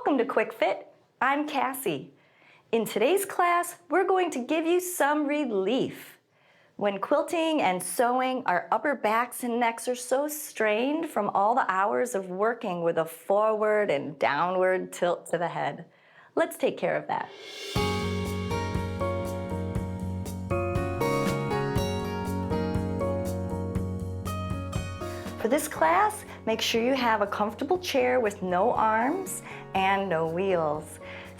Welcome to Quick Fit. I'm Cassie. In today's class, we're going to give you some relief. When quilting and sewing, our upper backs and necks are so strained from all the hours of working with a forward and downward tilt to the head. Let's take care of that. For this class, make sure you have a comfortable chair with no arms and no wheels.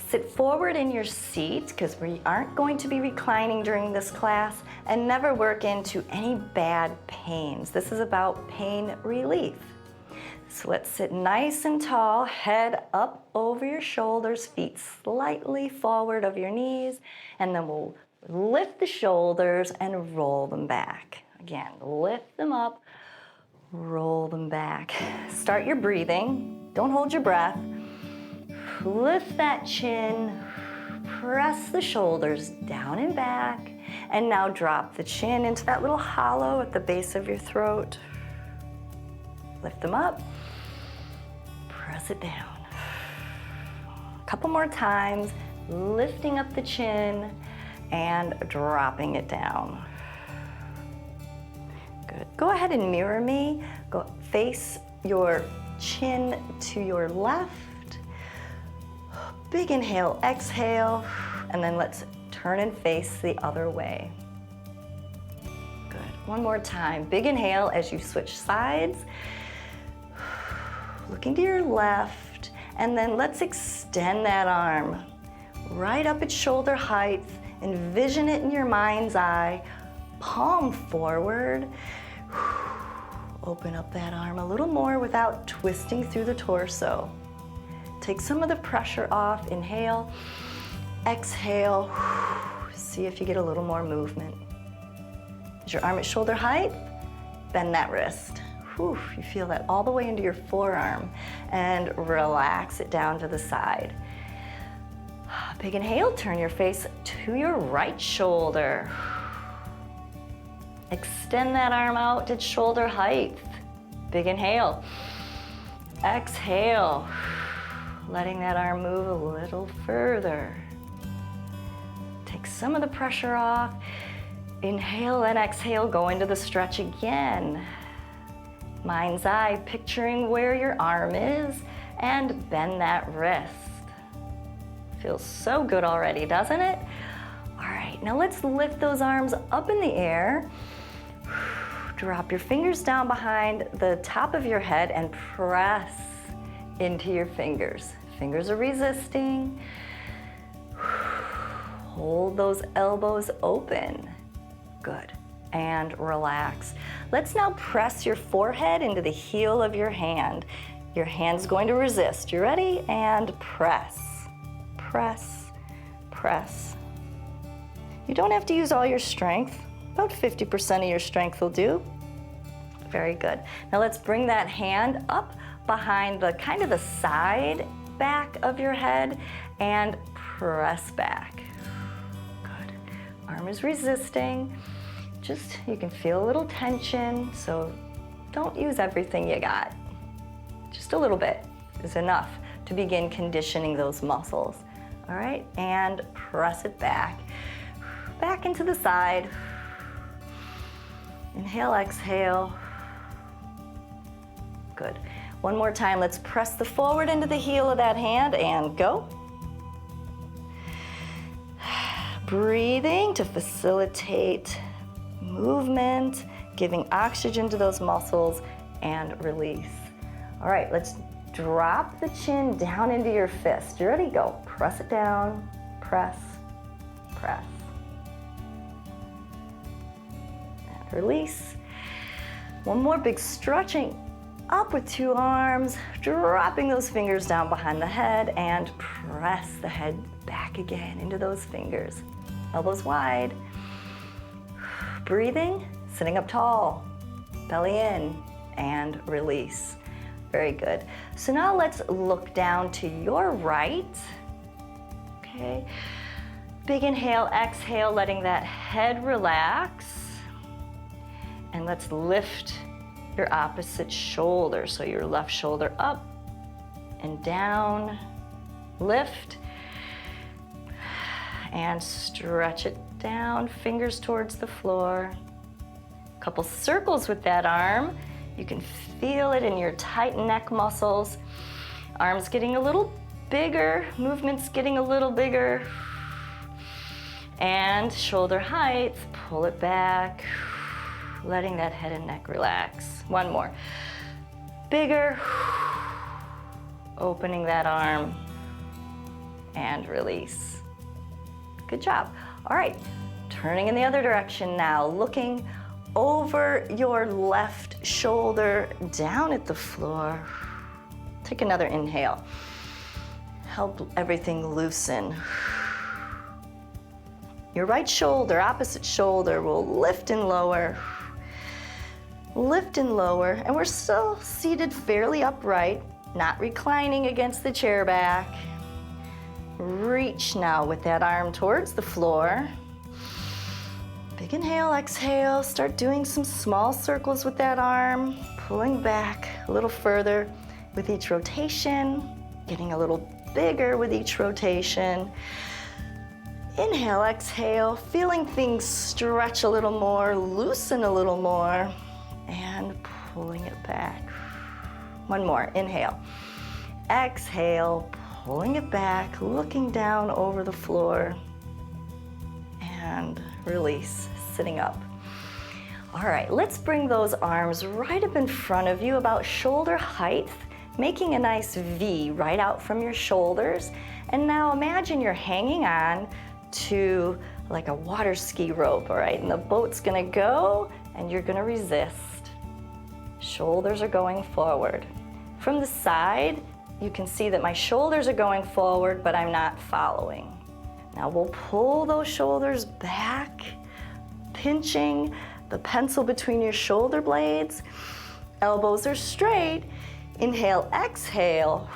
Sit forward in your seat because we aren't going to be reclining during this class, and never work into any bad pains. This is about pain relief. So let's sit nice and tall, head up over your shoulders, feet slightly forward of your knees, and then we'll lift the shoulders and roll them back. Again, lift them up, roll them back. Start your breathing. Don't hold your breath. Lift that chin. Press the shoulders down and back. And now drop the chin into that little hollow at the base of your throat. Lift them up. Press it down. A couple more times. Lifting up the chin and dropping it down. Good. Go ahead and mirror me. Go face your chin to your left. Big inhale, exhale, and then let's turn and face the other way. Good. One more time. Big inhale as you switch sides. Looking to your left, and then let's extend that arm right up at shoulder height. Envision it in your mind's eye. Palm forward. Open up that arm a little more without twisting through the torso. Take some of the pressure off. Inhale, exhale. See if you get a little more movement. Is your arm at shoulder height? Bend that wrist. You feel that all the way into your forearm, and relax it down to the side. Big inhale, turn your face to your right shoulder. Extend that arm out to shoulder height. Big inhale. Exhale. Letting that arm move a little further. Take some of the pressure off. Inhale and exhale, go into the stretch again. Mind's eye, picturing where your arm is, and bend that wrist. Feels so good already, doesn't it? All right, now let's lift those arms up in the air. Drop your fingers down behind the top of your head and press into your fingers. Fingers are resisting. Hold those elbows open. Good. And relax. Let's now press your forehead into the heel of your hand. Your hand's going to resist. You ready? And press. Press. Press. You don't have to use all your strength. About 50% of your strength will do. Very good. Now let's bring that hand up behind the kind of the side back of your head and press back. Good. Arm is resisting. Just, you can feel a little tension, so don't use everything you got. Just a little bit is enough to begin conditioning those muscles. All right, and press it back. Back into the side. Inhale, exhale. Good. One more time, let's press the forward into the heel of that hand and go. Breathing to facilitate movement, giving oxygen to those muscles, and release. All right, let's drop the chin down into your fist. You ready? Go. Press it down, press, press. And release. One more big stretching. Up with two arms, dropping those fingers down behind the head, and press the head back again into those fingers. Elbows wide. Breathing, sitting up tall, belly in, and release. Very good. So now let's look down to your right. Okay. Big inhale, exhale, letting that head relax. And let's lift your opposite shoulder. So your left shoulder up and down Lift and stretch it down, fingers towards the floor. Couple circles with that arm. You can feel it in your tight neck muscles. Arms getting a little bigger, movements getting a little bigger. And shoulder height, pull it back, letting that head and neck relax. One more. Bigger, opening that arm, and release. Good job. All right, turning in the other direction now, looking over your left shoulder, down at the floor. Take another inhale. Help everything loosen. Your right shoulder, opposite shoulder, will lift and lower. Lift and lower, and we're still seated fairly upright, not reclining against the chair back. Reach now with that arm towards the floor. Big inhale, exhale. Start doing some small circles with that arm, pulling back a little further with each rotation, getting a little bigger with each rotation. Inhale, exhale, feeling things stretch a little more, loosen a little more, and pulling it back. One more, inhale. Exhale, pulling it back, looking down over the floor, and release, sitting up. All right, let's bring those arms right up in front of you, about shoulder height, making a nice V right out from your shoulders. And now imagine you're hanging on to like a water ski rope, all right? And the boat's gonna go and you're gonna resist. Shoulders are going forward. From the side, you can see that my shoulders are going forward, but I'm not following. Now we'll pull those shoulders back, pinching the pencil between your shoulder blades. Elbows are straight. Inhale, exhale.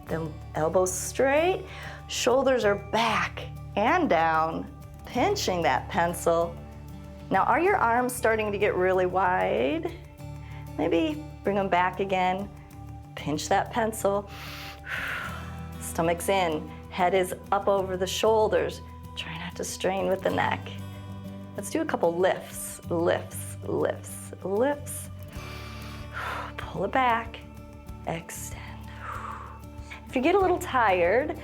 Then elbows straight. Shoulders are back and down, pinching that pencil. Now, are your arms starting to get really wide? Maybe bring them back again. Pinch that pencil. Stomach's in, head is up over the shoulders. Try not to strain with the neck. Let's do a couple lifts, lifts, lifts, lifts. Pull it back, extend. If you get a little tired,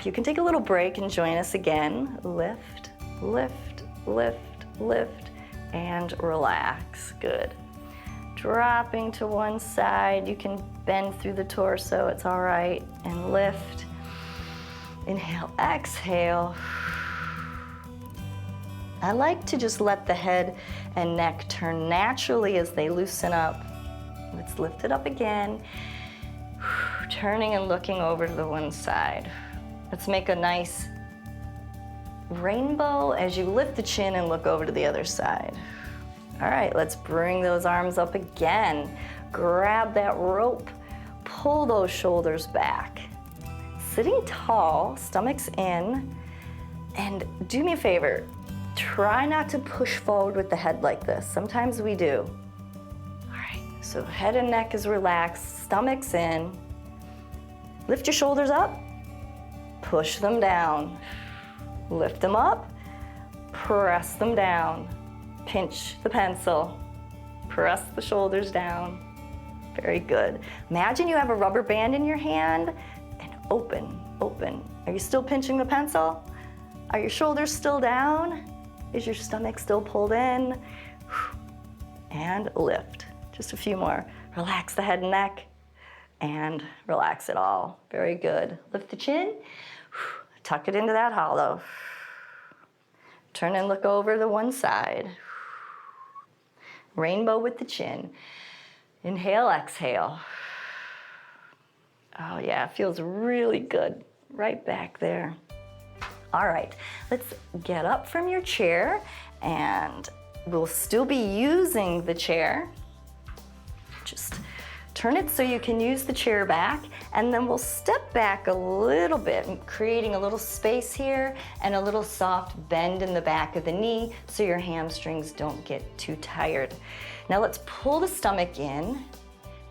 you can take a little break and join us again. Lift, lift, lift, lift, and relax. Good. Dropping to one side. You can bend through the torso, it's all right. And lift. Inhale, exhale. I like to just let the head and neck turn naturally as they loosen up. Let's lift it up again. Turning and looking over to the one side. Let's make a nice rainbow as you lift the chin and look over to the other side. All right, let's bring those arms up again. Grab that rope, pull those shoulders back. Sitting tall, stomach's in, and do me a favor, try not to push forward with the head like this. Sometimes we do. All right, so head and neck is relaxed, stomach's in. Lift your shoulders up, push them down. Lift them up, press them down. Pinch the pencil, press the shoulders down. Very good. Imagine you have a rubber band in your hand and open, open. Are you still pinching the pencil? Are your shoulders still down? Is your stomach still pulled in? And lift. Just a few more. Relax the head and neck and relax it all. Very good. Lift the chin, tuck it into that hollow. Turn and look over to one side. Rainbow with the chin. Inhale, exhale. Oh yeah, it feels really good. Right back there. All right, let's get up from your chair and we'll still be using the chair. Just turn it so you can use the chair back, and then we'll step back a little bit, creating a little space here and a little soft bend in the back of the knee so your hamstrings don't get too tired. Now let's pull the stomach in.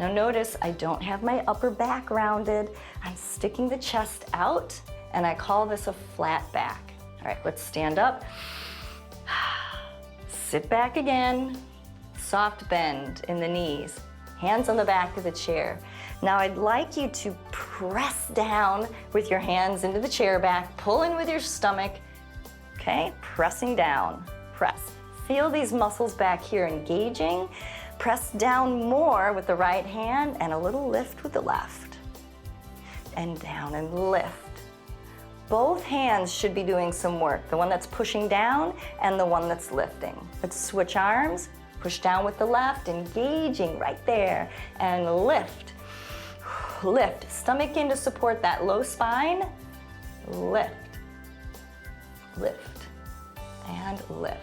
Now notice I don't have my upper back rounded. I'm sticking the chest out, and I call this a flat back. All right, let's stand up. Sit back again. Soft bend in the knees. Hands on the back of the chair. Now I'd like you to press down with your hands into the chair back, pull in with your stomach, okay? Pressing down, press. Feel these muscles back here engaging. Press down more with the right hand and a little lift with the left. And down and lift. Both hands should be doing some work, the one that's pushing down and the one that's lifting. Let's switch arms, push down with the left, engaging right there, and lift. Lift, stomach in to support that low spine. Lift, lift, and lift.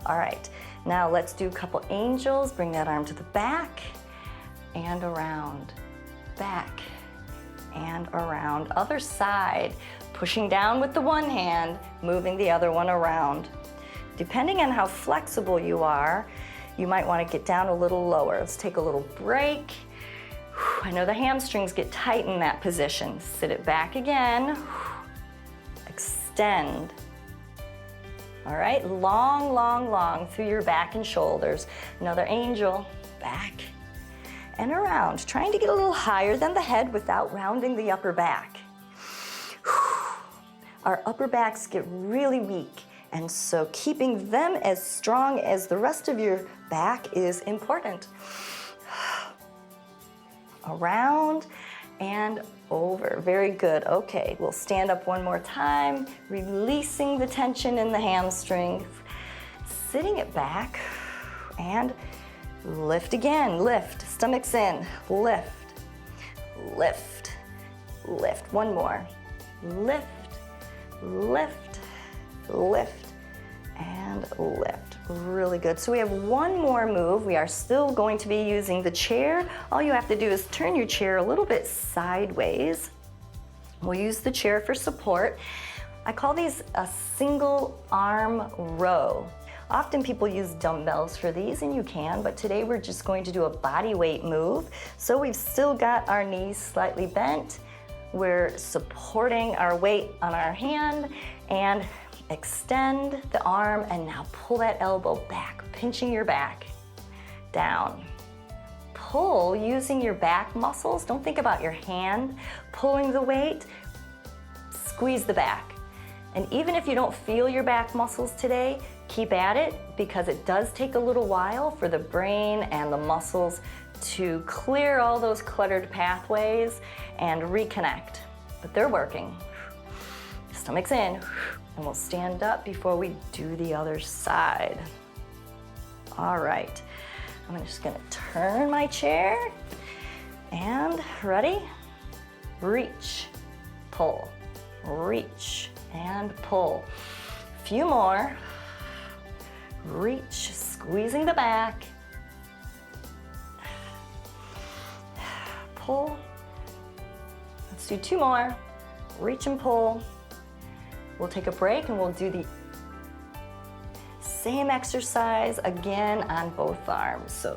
All right, now let's do a couple angels. Bring that arm to the back and around, back and around. Other side, pushing down with the one hand, moving the other one around. Depending on how flexible you are, you might want to get down a little lower. Let's take a little break. I know the hamstrings get tight in that position. Sit it back again. Extend. All right, long, long, long through your back and shoulders. Another angel, back and around. Trying to get a little higher than the head without rounding the upper back. Our upper backs get really weak, and so keeping them as strong as the rest of your back is important. Around and over. Very good. Okay, we'll stand up one more time, releasing the tension in the hamstrings, sitting it back, and lift again. Lift. Stomach's in. Lift. Lift. Lift. One more. Lift. Lift. Lift. And lift. Really good. So we have one more move. We are still going to be using the chair. All you have to do is turn your chair a little bit sideways. We'll use the chair for support. I call these a single arm row. Often people use dumbbells for these, and you can, but today we're just going to do a body weight move. So we've still got our knees slightly bent. We're supporting our weight on our hand, and extend the arm, and now pull that elbow back, pinching your back, down. Pull using your back muscles. Don't think about your hand pulling the weight. Squeeze the back. And even if you don't feel your back muscles today, keep at it, because it does take a little while for the brain and the muscles to clear all those cluttered pathways and reconnect. But they're working. Stomach's in. And we'll stand up before we do the other side. All right, I'm just gonna turn my chair, and ready? Reach, pull, reach, and pull. A few more. Reach, squeezing the back. Pull. Let's do two more. Reach and pull. We'll take a break, and we'll do the same exercise again on both arms. So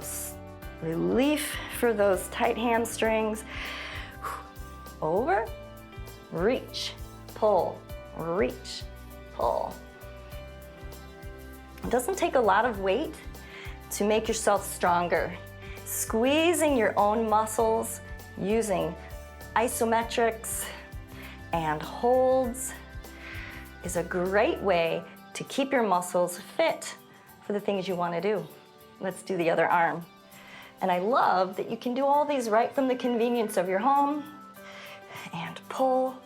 relief for those tight hamstrings. Over, reach, pull, reach, pull. It doesn't take a lot of weight to make yourself stronger. Squeezing your own muscles using isometrics and holds is a great way to keep your muscles fit for the things you want to do. Let's do the other arm. And I love that you can do all these right from the convenience of your home. And pull,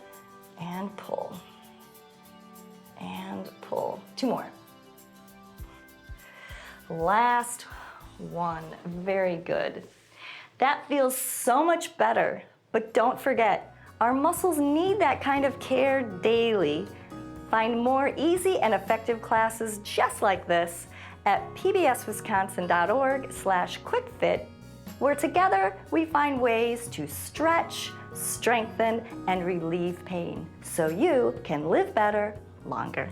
and pull, and pull. Two more. Last one. Very good. That feels so much better. But don't forget, our muscles need that kind of care daily. Find more easy and effective classes just like this at pbswisconsin.org/quickfit, where together we find ways to stretch, strengthen, and relieve pain so you can live better longer.